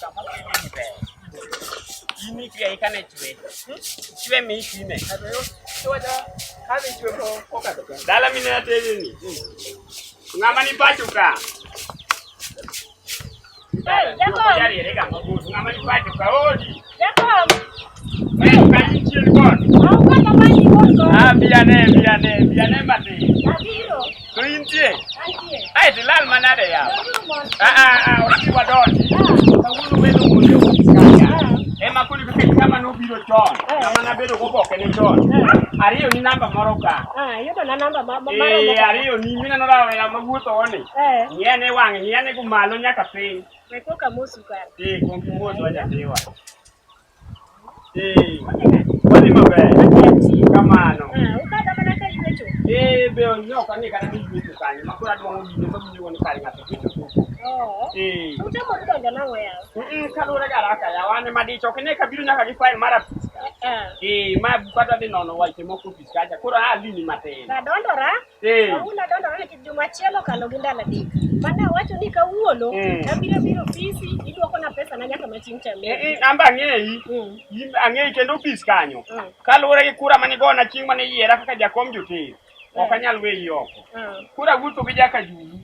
sama ini be. Ini kia ikan ecwe. Ecwe mi kine. Ayo, coba kami coba kok kata. Dalam ini ada ini. Ngamani pacuka. Jacob. Jadi reka bagus. Ngamani pacuka. Odi. Jacob. Kan cilgon. Mau kan namanya Bongo. Biane mati. Abiro. Kuintie. Antie. Ai dilal manade ya. Dorumon. Waki wadoni. Kawulu wedo munyo kaya. Ema kuli kama no biro chon. Kama na bedo ko boke ne chon. Ariyo ni namba moroka. Yudo na namba maro. Ariyo ni mina no rawe ya maguto one. Niene wange, niene kumalo nyaka piny. Weko kamusu kar. Kongi muozo aja tewa. Wadi maber. Kamano. Ukada mana ka yuecho. Be onyo kani kana ni yuecho kanyo. Makura duongo ni to minyo ni kari ngato yuecho. Utamo donjo nango ya. Kalure garaka ya wane madicho kene kabiru nyaka gi file mara piska. Ma bukata de nono wache moko piska aja. Kura alini mateni. Na dondora? Una dondora ni juma chielo kalo gindala dik. Mana wacho ni kawuono, abiro fisi, iduoko na pesa na nyaka machincha mi. Amba ng'eyi. Ang'eyi kendo pis kanyo. Kalure gi kura mani gona ching mane yiera kaka jakom jote. Ok anyal weyi oko. Kura wuto gi jaka juru.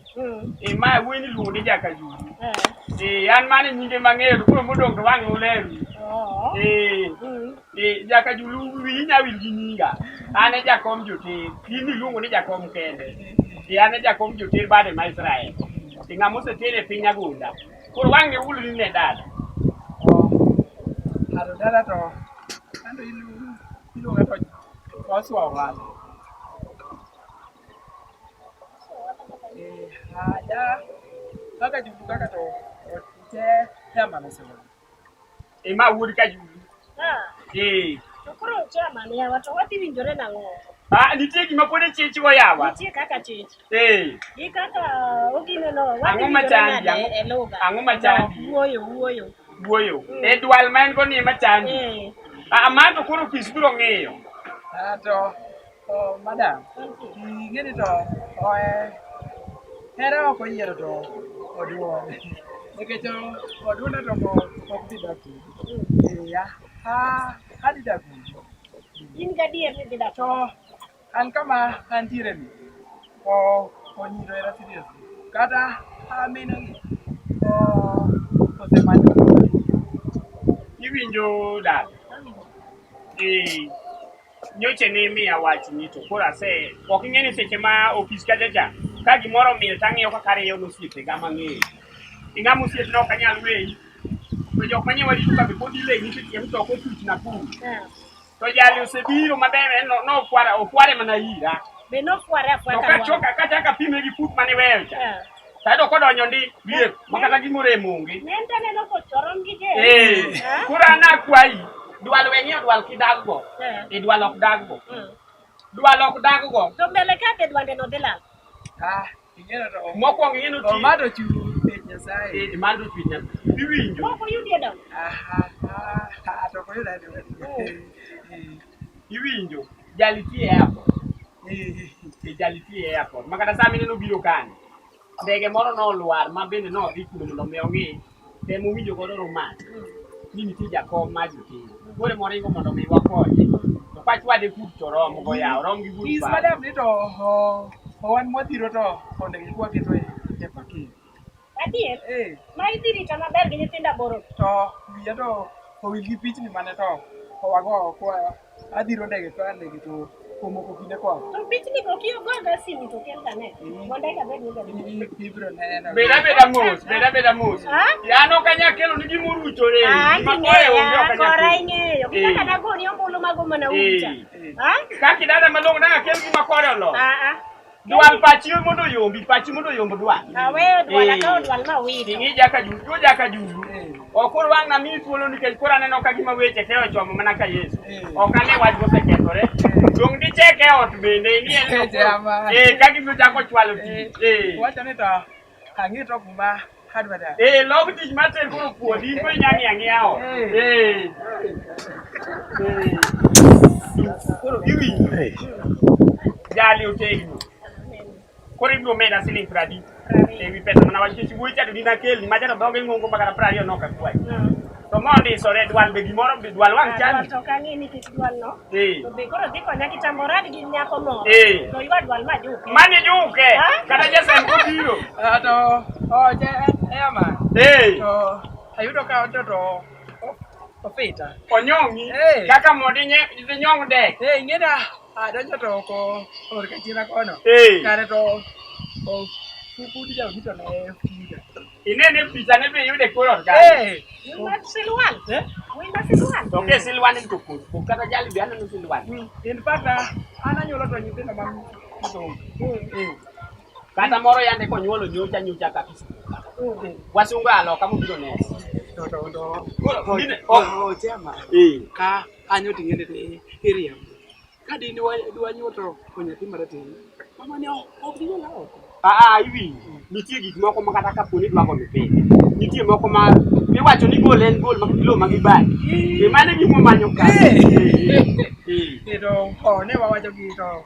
Ma weni luongo ni jaka juru. An mane nyinge mang'eyo kuro modong to wang'e oleru. Jaka juru winya wil gi nyinga. An e jakom jote. In iluongo ni jakom kende. An e jakom jote bade ma Israel. Ng'ama osetere piny Agunda. Koro wang'e ulri ne dada. Ado dada to. Ando iluonga to Joshua wale. Ada kaka julu kaka to te hema na sewa. Ma wuod ka julu. To koro chama ni watu wati winjore nango. Nitie gima pod e chichi wa yawa. Nitie kaka chichi. Gi kaka ogine no wati winjore ang'o machandi. Wuoyo. Dwal ma en go ni machandi. Ma to koro pis biro ng'eyo. To madam. Ing'eni to hera ok oyiero to oduon. Nikech oduonde to ok dhi daki. Adi daki. In gadier ni dida. To an kama antiere ni. Onyiro era serious. Kata amina gi. Osemanyo. Iwinjo dad. Nyoche ni miya wach ni to kora se ok ing'eni seche ma ofis kacha ka gimoro mil tang'iyo kaka ariyo nosiepe ga mang'eyo. Ing'ama osiep no ok anyal weyi. To jok manye warito ka be pod ile nikech tie mtoko tuch na pur. To jali osebiro maber ofware mana ira. Be nofware afwata. To kachoka kachaka pime gi fut mane weyo cha. Tado kodonyo ndi liep makata gimore monge. Nente neno ko chorom gi je. Kura na kwai. Dwal weng'io dwal kidaggo. Dwal ok daggo. Dwal ok daggo. To mbele ka ke dwande no delal. Ing'eno to mokwongo ing'eno ti. Mado chu pech Nyasaye. Mado chu Nyasaye. Iwinjo. Moko yudie dong. To ko yuda do. Iwinjo. Jalitie airport. Jalitie airport. Makata sami neno biro kani. Ndege moro no luar ma bende no dhi kuno mondo mi ong'i. Temo winjo godo romance. Ni nitie jakom ma jotin. Kore moringo mondo mi wakonye. To pach wade fut to romo go yaw. Rom gi fut pa. Madam ni to wan modhiro to onde gi kwa keto e paket. Adier? Ma idhirita maber gi nyithinda boro. To wiya to owil gi pichni mane to owago kwa adhiro ndege to ndege to komoko kinde kwa. To pichni ko kiyo goga simu to kelta ne. Monda ka bed ni ibro neno. Beda mos. Yano kanya kelo ni gimurucho re. Makoe onge okanya. Kora ing'eyo. Kaka nagoni ombulu mago mana ucha. Kaki dada malong na kelo gi makore lo. Dwal pachi mondo yombo dwal. Awe dwal ka dwal ma wito. Tingi jaka juru. Okor wang na mi thuolo nikech kora neno ka gima weche te ochomo mana ka Yesu. Ok ane wach mosekethore. Dong di cheke ot bende ni en. Ka gibiro chako chwalo tich. Wacho ni to ang'i to kuma adwada. Log tich mater koro puodhi to inyang'i ang'iyawo. Koro iwinjo. Jali otegno. Koro ibiro meda siling 30. 20. Ewi pesa mana wajib cibuy catu dina kel, ni macam dong ngomong bakal prayo no kan buat. To mondi sore dual begi moro dual wang chan. To kangi ni kit dual no. Eh. To be koro di konya kitambora di nyako mo. Eh. To iwa dual majuke. Mani juke. Kata jasa ko biro. To je ema. Eh. To ayudo ka to opita. Onyongi. Eh. Kaka modi nyong dek. Ingeda adonjo to ko orka chira kono. Eh. Kare to pudi ja vito ne fuga. Inene pizza ne be yude kolor ka. Wima silwan. Wima silwan. Oke silwan ni tuku. Bukata jali biana no silwan. In pata ana nyolo to nyithindo mam to. Kata moro yande ko nyuolo nyucha kabisa. Wasunga alo kamu biro ne. Chema. Ka anyo tingende te area. Kadi ni dwa nyoto ko nyathi maratini. Mama ne ok dinyo lao. Iwi. Nitie gik moko makata kaponi dwa gono pe. Nitie moko ma iwacho ni gol en gol makilo magibai. Mane gimo manyo ka. To ne wawacho gi to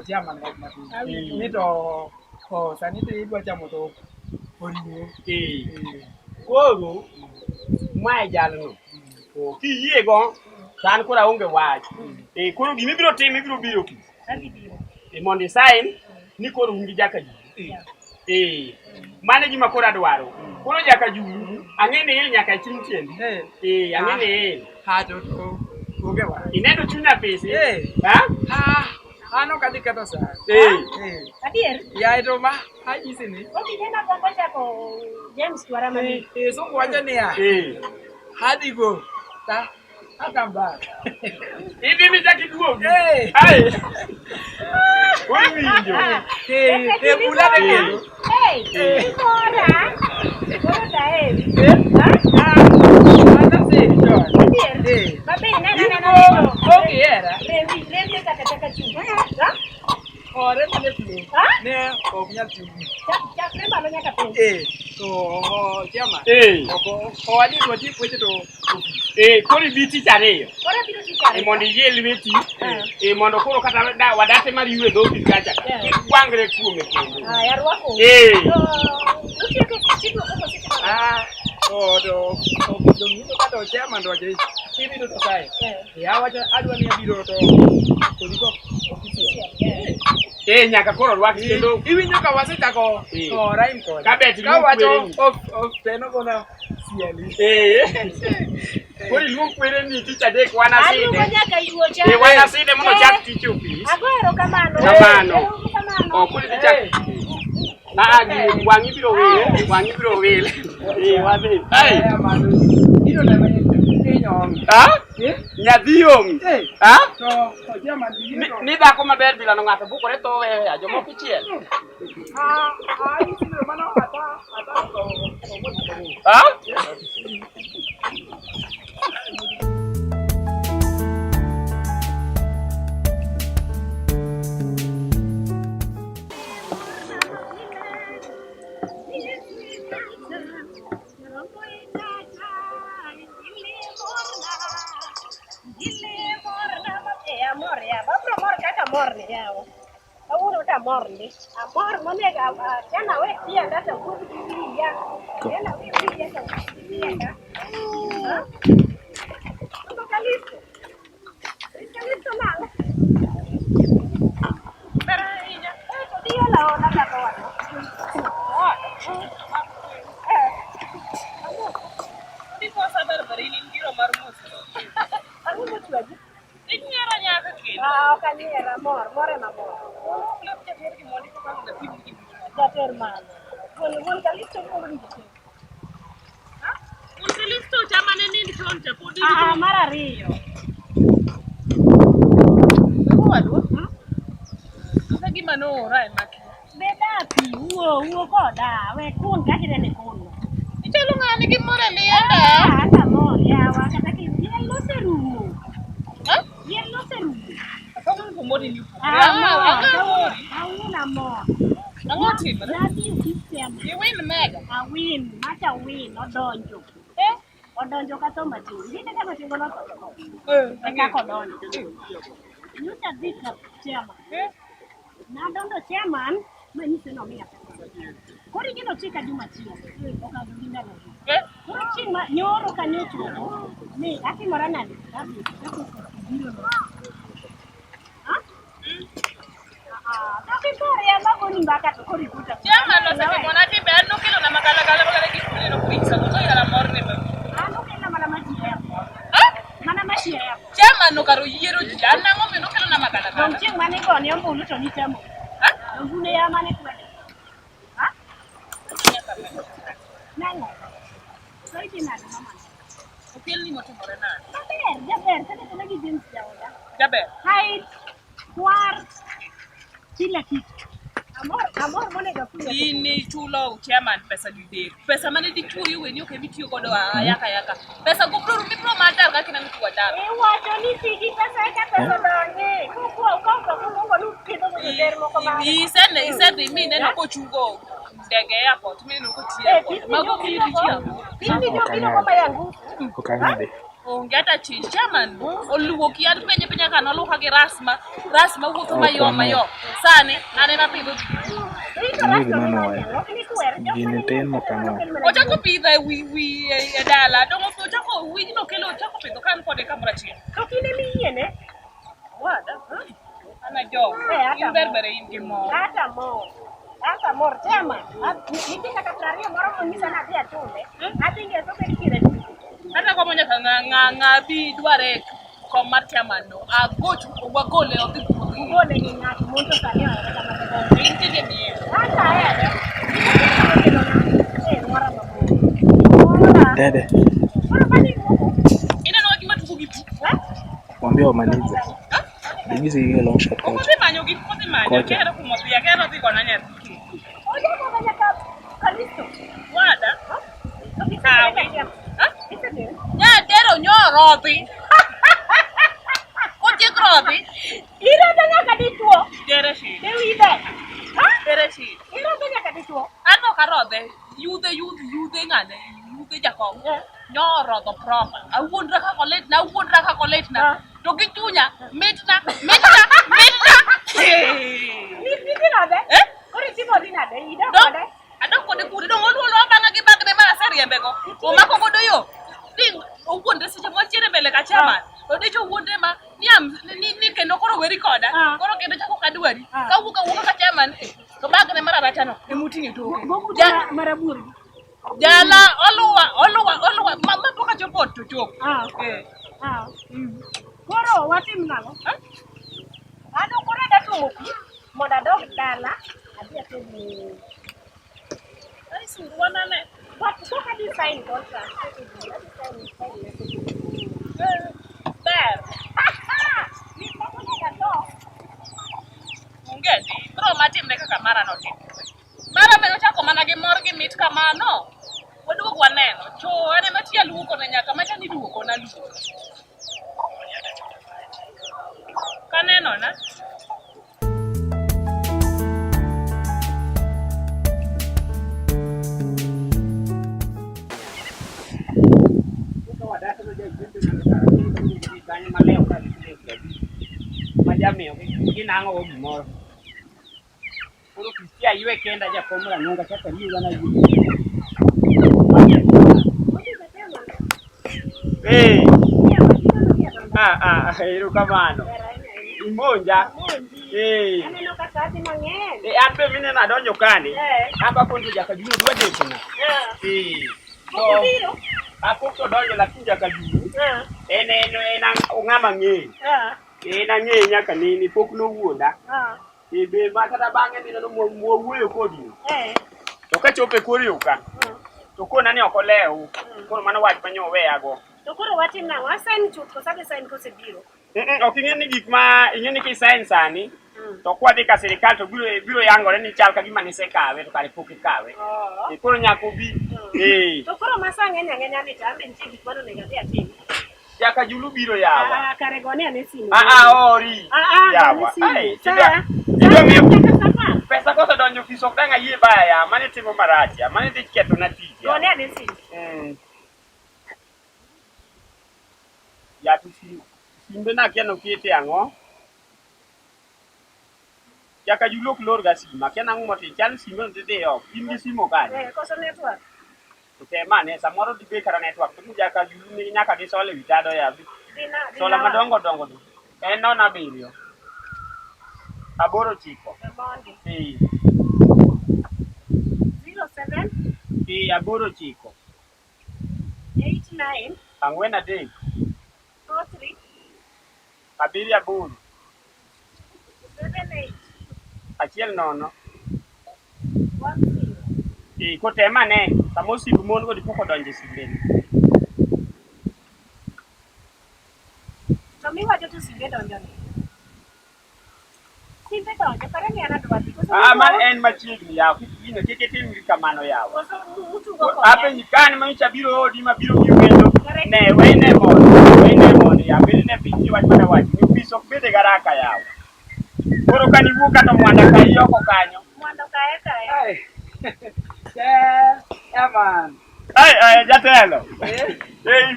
chema ne mati. Ni to sani te idwa chamo to oriwo. Koro mae jalno. Kiyie go san kora onge wach. Koro gimi biro tim ibiro biro ki. Mondi sign ni koro ungi jaka ji. Mane gima kora dwaro. Koro jaka julu ang'ene il nyaka chim tiendi. Ang'ene il. Ha to onge wa. Inendo chunya pesi. Ano kadi kata sa. Adier. Ya itu mah haji sini. Oke nena gombo chako James Twara mani. So wacha ni ya. Hadi go. Ta akamba. Hivi mitaki duogi. Ai. Winjo. Bulane kendo. Kora. Kora dae. Ana se jo. Adier. Babe nena. Okay era. Rembi taka chu. Ore mane tu. Ne oknya tu. Chak remba lo nyaka tu. To chama. Ko wadi ko ti pweche to. Kori biti chareyo. Kora biro tikare. Mondo yel weti. Mondo koro kata da wadate mari yue do bi kacha. Kwangre kuome kendo. Ya rwako. Utie ko siku ko siku. To dong kata chama ndo je. Tibi to sai. Ya wacha adwa ni biro to. Kodiko Nyaka koro rwaki kendo. Iwinjo ka wasechako rhyme kod. Kabet Ka wacho of teno kona siali. Kori luong kwere ni ticha dek wana side. Alugo nyaka yuocha. Wana side mondo chak tichupi. Agoero kamano. Kamano. Kuri ticha. Agi wangi biro wele. Wadhi. Iro na nyong. Nyadhiom. To jama diro. Ni dhako maber bila no ng'ato bukore to ajomo kichiel. Isiro mano ata Amor ni yao. Awuno ta amor ni. Amor monega jana we pia ndata kufikiria. Jana we pia ndata kufikiria. Ndo kalisto. Kalisto nalo. Pero ella, dio la onda la toa. Dico saber berini ngiro marmuso. Aku mau coba. Inyara nyaka kendo. Kanyera mor ema mor. Klub jater ki modi ko kan da pindi. Jater man. Won kalisto ko ngi. Listo chama ne nini choncha podi. Mara riyo. Wadu. Sagi mano rai maki. Beda pi uo koda we kun ka kirene kun. Ichalo ngani ki mora lienda. Anda mor ya wa kata ki yello seru. Yello seru. Kama kumodi ni. Awuna mor. Angoti. Lati ukisema. You win mega. Win, macha win odonjo. Odonjo ka tomba ti. Ndine kama tingo no to. Eka kodonjo. Nyuta dhika chairman. Na dondo chairman, manyise no mia. Kori gino chika juma chieng. Okado ginda no. Eh? Koro chieng ma nyoro kanyocho. Ni ati morana ni. Biro no. Tapi kore ya bago ni mbaka to kori kuta. Chairman osekomona ni be ano kelo na magala magala gi kuno no kuisa no ya morne be. Ano kena mana maji ya. Ah? Mana maji ya. Chairman no karo yiero ji ana ngombe no kelo na magala. Dong chieng mane go ni ombulu to ni temo. Ha? Dong gune ya mane kwa. Ha? Nango. Kori dinalo mama. Okel ni motimore na. Jaber, kata kena gi jeans jaoda. Jaber. Height, kwar, kila kitu. Amor mone gafuya. Ini chulo chairman pesa dide. Pesa mane di chuyo weni oke bitiyo godo yaka. Pesa go bro mi bro matar ka kina mtu wadar. Wacho ni sigi pesa ka pesa donge. Kuko ko lu kido mo der mo ko ma. Isende mi neno ko chugo ndege airport mi neno ko tiyo. Mago mi tiyo. Mimi ndio kilo kwa yangu. Ukangide. Ongeta chi chairman oluwo ki ad penye kan oluwa gi rasma wuotho mayo sane anena pidho Gini tin mokano. ochako pidho wi dala dongo ochako wi no kelo ochako pidho kan kode kamra chi To kine mi yene. wada ana jo in berbere in gi mo Hata mor tema. Niti kata praria moro mongisa na dia tunde. Ati ngeso ke kire. hata kwa mwenye nga bi dware kom mar chairman no agochu wagole odhi Ngone ni ngati monto sanya kama bebo. intije ni Hata ya. Mora mabo. Dede, Mora bani ngo. ina no gima tuko gitu mwambie wamalize. Dingizi ile long shot coach. Kote manyo kera kumwambia kera ziko na nyati Oja ko kanya ka kalisto. wada Ito din. ya dero nyorothi Oje grobi Ira tanya kadituo. dere shi Dewi ide. Ha? dere shi Ira tanya kadituo. ano karodhe yude ngane yude jakom nyorodho proper awuondra ka koletna to gi chunya mitna Ni nade? eh Kori timo dinade? Ida Dong, kode? adong kode kure dong oluolo abanga gi bagne mar aseriembe go. Omako godo yo. Ding owuonde seche mochiere mbele ka chairman. To dicho owuonde ma ni kendo koro weri koda. Koro kendo chako kadwari. Kawuok ka chairman to bagne mar aracha no emutingi to. Goku maraburi. Jala oluwa mama poka chopo to chop. Eh. Koro watim nalo. Ano kore da tumo pi. Moda dog dala. Adia tedi. Ai suruana ne. What so ka design contract? Ber. Ni poko da to. Ungedi, bro matimre kaka mara no tim. Mara meno chako mana gi mor gi mit kamano. Waduog waneno. To ene matia luoko na nyaka macha ni luoko na luoko. Kaneno na. Majami ginango go gimoro. Koro Kristia ywe kenda ja komra nyonga chaka liwa na yu. Ero kamano. Imonja. Aneno ka sati mang'eny. Ambe mine na donjo kani. Amba konto jaka juru dwa dekona. Biro. Akoko donjo lakini jaka juru. En ong'ama ng'eny. En ang'e nyaka nini pok nowuonda. Be makata bang'e ni no wuoyo kodi. To ka chope kori uka. To kona ni okolew. Koro mano wach manyo weyago. To koro watim nang'o? Asign chuth koso design kosebiro. Ok ing'e ni gik ma ing'e ni kisign sani. To kwadhi ka sirikal to biro yangore ni chal ka gima nisekawe to kare pok ikawe. Koro nyako bi. To koro masa ng'eny ang'enya ni tambe nitie gik mano nego adhi atim. Jaka julu biro yawa. Kare gone ane simu. Ori. Yawa. Pesa kosa donjo fisok danga yie baya ya. Mane timo marach ya. Mane dhi keto na tiji. Gone ane simu. Ya tu simbe na kiano kiete ang'o. Jaka julok lor ga sima kena ngumo tin chan sima ndede yo indi simo kanye koso network. Kutema ne samoro dibe kara network tu jaka juluni nyaka di sole vitado ya Dina sola madongo dongo tu eno na bilio aboro chiko Mondi. 07 aboro chiko 89 angwen adek 43 abiri aboro 78 achiel nono 10. Kutema ne samo sibu mon go dipoko donje sibeni To miwacho to simbe donjo ni. Simbe donjo kare ni ana dwati. man en machiegni yawo kino kike tim kamano yawo Koso mutu go ape nyikani manyicha biro odi mabiro kiwendo ne wene mondo ya biri ne pinji wach mana wach ni piso bede garaka yawo koro kani wuka to mwanda ka yoko kanyo Mwando kae. Yeah, man. ai jatelo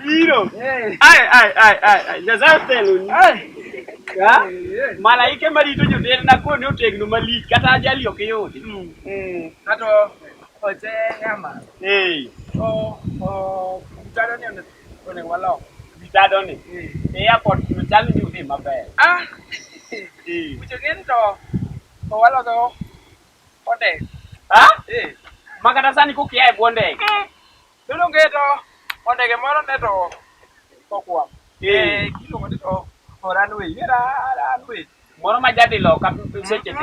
biro ai jazatelo ni ya malaike marito joter na kone otegno malich kata ajali ok yudi Kato oche yama. Tado ni one walo. bitado ni airport no chalo ni udi maber Uche ngeni to walo to ode. makata sani kukia e bonde Tulo ngeto ondege moro ne to kwa. Kilo ngoni to oranwe ranwe. moro majadi lo ka seche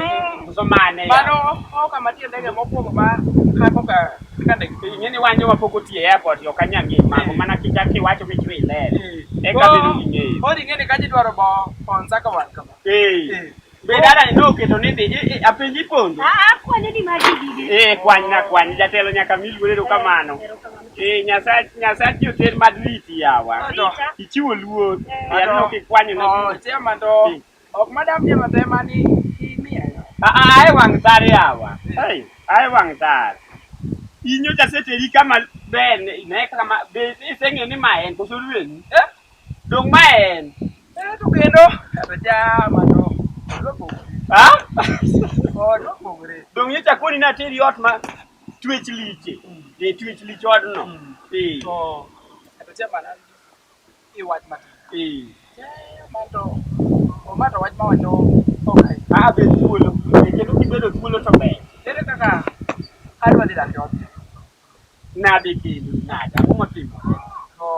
so mane Mano kama tie ndege mokwongo ma hapo ka ndege ngeni wanjo mapoko tie airport yo kanyangi mako mana kijaki wacho kichwe ile eka bedo ng'eyo ori ngeni kaji dwaro bo onzaka wan kama bedara ni noketo ni dhi apenji pondo Kwani di maji kwany jatelo nyaka miluorero kamano nyasachi oter madriti yawa ichiwo luor yano kikwanyo na chema to ok madam je matema ni mia ai wang' tar yawa ai wang' tar inyo jaseteri kama ben ne kama be iseng'eyo ni ma en koso rweni dong ma en to kendo jama to dong nyocha koni nateri ot ma twech liche twech lich odno to chema na iwach matin manto mato wach mawacho okay be thuolo kendo kibedo thuolo to ber ere kaka adwa dhi dak ot nade kendo nade ang'o motimo to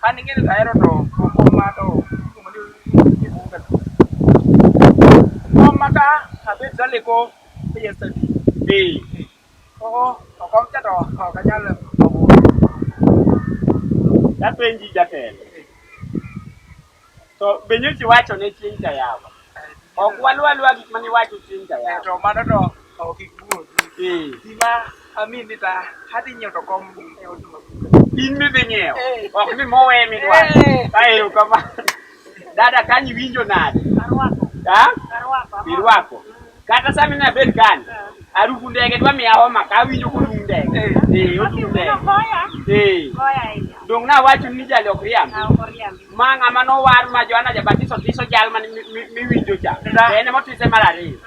an ing'eyo ahero to okoma to maka abet daleko yesterday okom cha to ok anyal apenji jatelo to be nyocha iwacho ne chieng' cha yawa ok walwa gik mane iwacho chieng' cha yawa to mano to ok ikwuo gima amini ta hadhi nyiewo to kom in midhi nyiewo ok ni mowe midwaro aero kamano dada kanyi winjo nade irwako kata sami na bed kan arufu ndege dwa miya homa ka winjo kulung ndege otung ndege dong na wacho ni jali ok riambi ma ng'ama nowar ma Johana Jabatiso tiso jal man miwinjo cha ene motise mar ariyo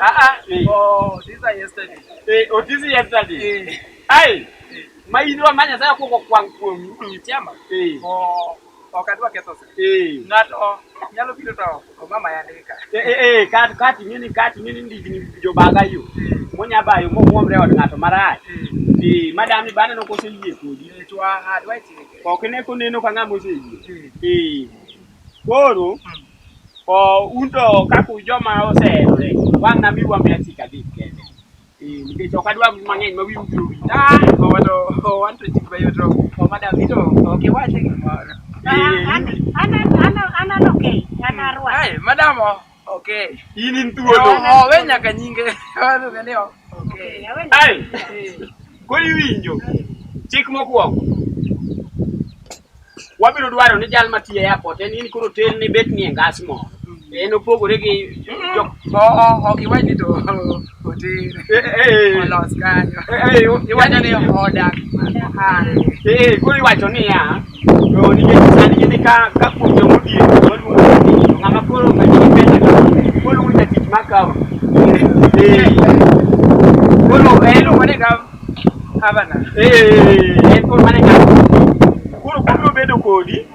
otisi yesterday ai ma inwa ma Nyasaye kuongo kwang' kuomi chama ok adwa ketho se ng'ato nyalo biro to omama yandika kati ng'eni ndigni jobaga yo monya bayo momwomre od ng'ato marach madam ni bana nokose yie kodi chwa adwa chike ok ne koneno ka ng'ama oseyie koro un to kaku joma oseherore wang' na miwa mia chika dik kende nikech ok adwa mang'eny ma wiu biro to wanto chik bayo to madam ni to ok iwache gimoro Ana okay, ana arwa. Ai, madam okay. In thuolo. We nyaka nyinge. Ngene okay. Ai. Kodi winjo. Chik mokwongo. Wabiro dwaro ni jal matiyo e airport en koro ter ni bet ni ngas mo. En opogore gi ok iwachi to olos kanyo. Iwacho ni odak. Koro iwacho ni ya to nikech sani ni ka kuom jomodhier ng'ama koro ng'ama pesa koro winja tich makawa Koro iluongo ni gavana. En koro mane ng'ato. Koro kubiro bedo kodi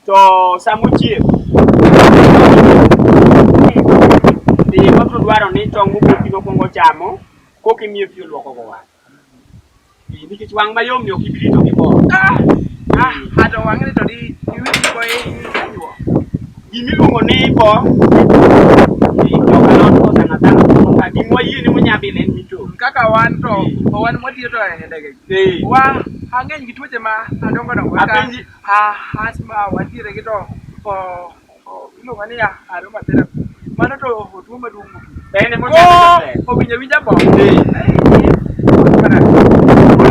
to samochiek. Wabiro dwaro ni tong' moboki mokwongo chamo kokimiyo pi oluoko go wang'. Nikech wang' mayom ok ibi rito gimoro. Ato wang'ni to iwinj go inyuo. Gimiluongo ni bo sana sana gimwa yie ni monyabile en mito. Kaka wan to wan mwatiyo to e ndege. Ang'eny gi tuoche ma adongo dongo asma watiere gi to iluongo ni aroma therapy. Mano to tuo maduong'. Owinjo winja bo.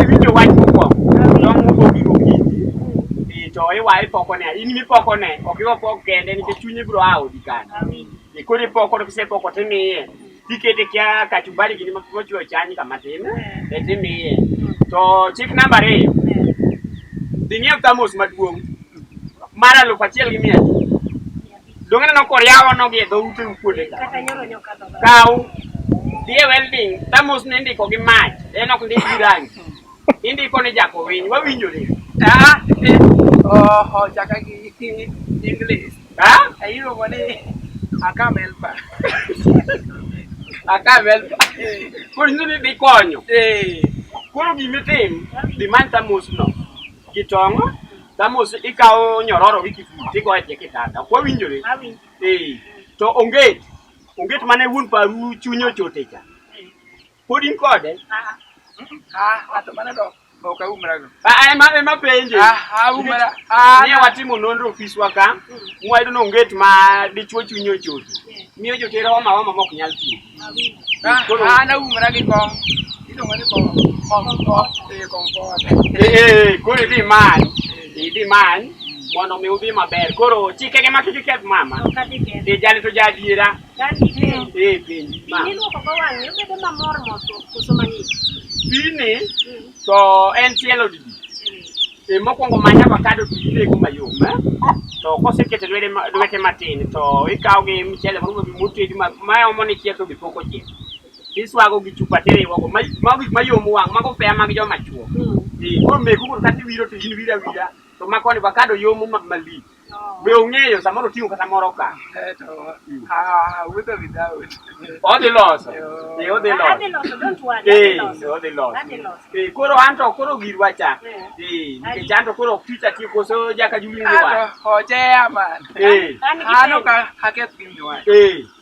Winjo wach mokwongo. Tong' moboki gokinyi. To iwaye pokone. In mipokone ok iwa pok kende nikech chunye biro a odi kanyo. Koro ipoko to kisepoko timiye. Tikete kia kachumbari gini mochwo chany kamatin. Timiye. To chik namba 2. Dhi ng'iew thamos maduong' mar 1,100. Dong'e no koryawo no gi dhoute kuonde ka. Kaw dhi e welding thamos ni ndiko gi mach. En ok ndik gi rangi. Indiko ni jako winy wawinjore. Chaka gi English. Iluongo ni akamelpa. Koro ni dhi konyo. Koro gimitim dhi many thamos no gi tong'. Thamos ikawo nyororo gi kifuti tigo e tie kitanda. Ok wawinjore. To onget mane wuon paru chunyo chote cha. Pod in kode? Ato mana do ok aumrago. Ema penje. Aumra. Ne watimo nonro ofiswa ka. Mwayudo no onget ma dichuo chunyo chote. Miyo jotero homa mok nyal tiyo. Aumra gi kom. Iluongo ni komfort. Koro idhi many mondo mi udhi maber. Koro chikege ma kik iketh mama. Jali to jadiera. Penji. Iluoko go wang'e obedo mamor koso mang'ich. Pini to en tielo didi. Mokwongo many avocado to ilego mayom. To kosekete lwete matin to ikawo gi mchele motedi maomo ni chiek to gi pok ochiek. Iswago gi chupa teriwogo magik mayom wang' mago fea mag joma chuo. Koro meku koro kata iwiro to in wira wira. To makoni avocado yomo malich. Be ong'eyo samoro ting'o kata moro ka. With or without. Odhi loso. Don't worry. Odhi loso. Koro anto koro girwa cha. Nikech anto koro ok tich atiyo koso jaka julingo wa. Ojeya man. Ano ka haketh ginywa.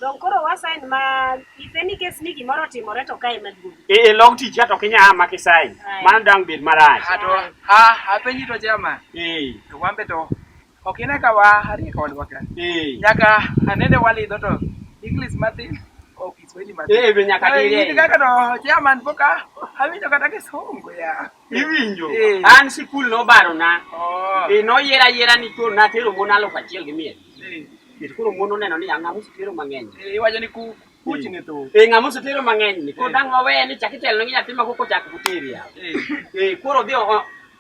Don koro wasain ma ifeni kes ni gimoro timore to kae maduong'. Log tich ato kinya ma kisain. Mano dang bed marach. Apenji to jama. To wambe to okine ka wari kodwa ka. Nyaka anende walidho to English matin ok Kiswahili matin. Be nyaka dire. Kaka to chairman poka awinjo kata kisongo ya. Iwinjo. An sikul no baro na. No yiera ni to na tero mon 1,100. Koro mon oneno ni ng'ama tero mang'eny. Iwacho ni kuch ni to. Ng'ama tero mang'eny ni. Koro dang wawe ni chakitelo ni nyathi ma koko chak kuteria. Koro dhi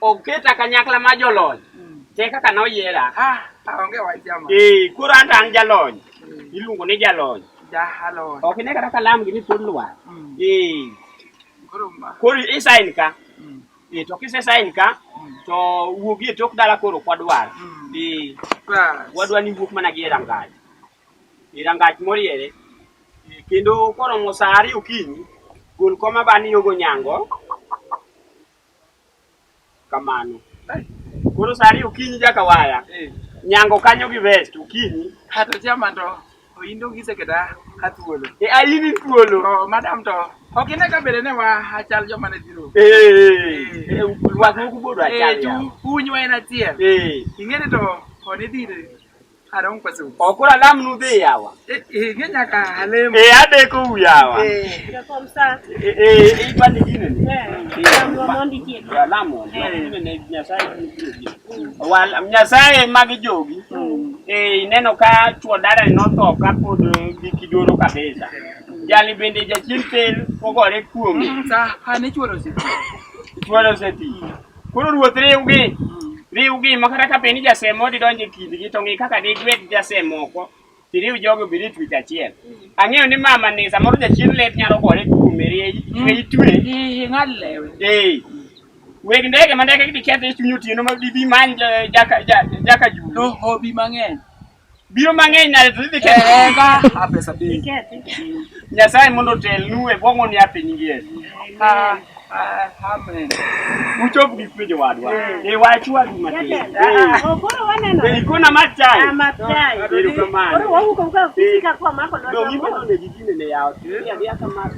oketa kanyakla ma jolony. Te kaka noyiera. Onge wach jama. Koro an jalony. Iluongo ni jalony. Jalony. Ok ne kata kalam gi ni pod lwar. Koro isain ka. To kise sign ka to wuogi e tok dala koro kwadwar. Wadwa ni wuok mana gi rangach moriere. Kendo koro mosari okinyi gol koma bani yogo nyango. Kamano. Koro sari okinyi jaka waya. Nyango kanyo gi vest okinyi. Hato chama to oindo giseketa athuolo. Aini thuolo. Madam to okine ka bere ne wa achal joma ne dhiro. Lwak moko bodo achal ya. Unywa en achiel. Ing'eni to koni dhire arong pasu. Okora lam nu dhi yawa. Nyaka alemo. Adeko yawa. Komsa. Ibandi gine ni. Mondi kiek. Lamo. Ne Nyasaye. Nyasaye magi jogi. Ineno ka chuo dara no to ka pod gikidoro kabisa. Jali bende jachien tel pogore kuomi. Sa hani chuoro seti. Chuoro seti. Koro ruoth riugi makata ka peni jasemo di donje kindgi to ng'i kaka di gwet jasemoko tiriu jogo biri twich achiel. Ang'eyo ni mama ni samoro jachien let nyalo gore kumeri itwe. ng'alewe. Weg ndege mandeke gi kethe chunyu tieno ma dibi man jaka ju. No hobi mang'eny. Biro mang'eny na dhi kethe ka pesa be. Nyasaye mondo telnu e bongo ni apiny ngie. Amen. Uchop gi kwejo wadwa. Wachwa gi matin. Koro waneno. Ikona machai. Machai. Koro wauko fisika kwa mako. Ndio mimi ndo ne gigine ne yao. Ya kama.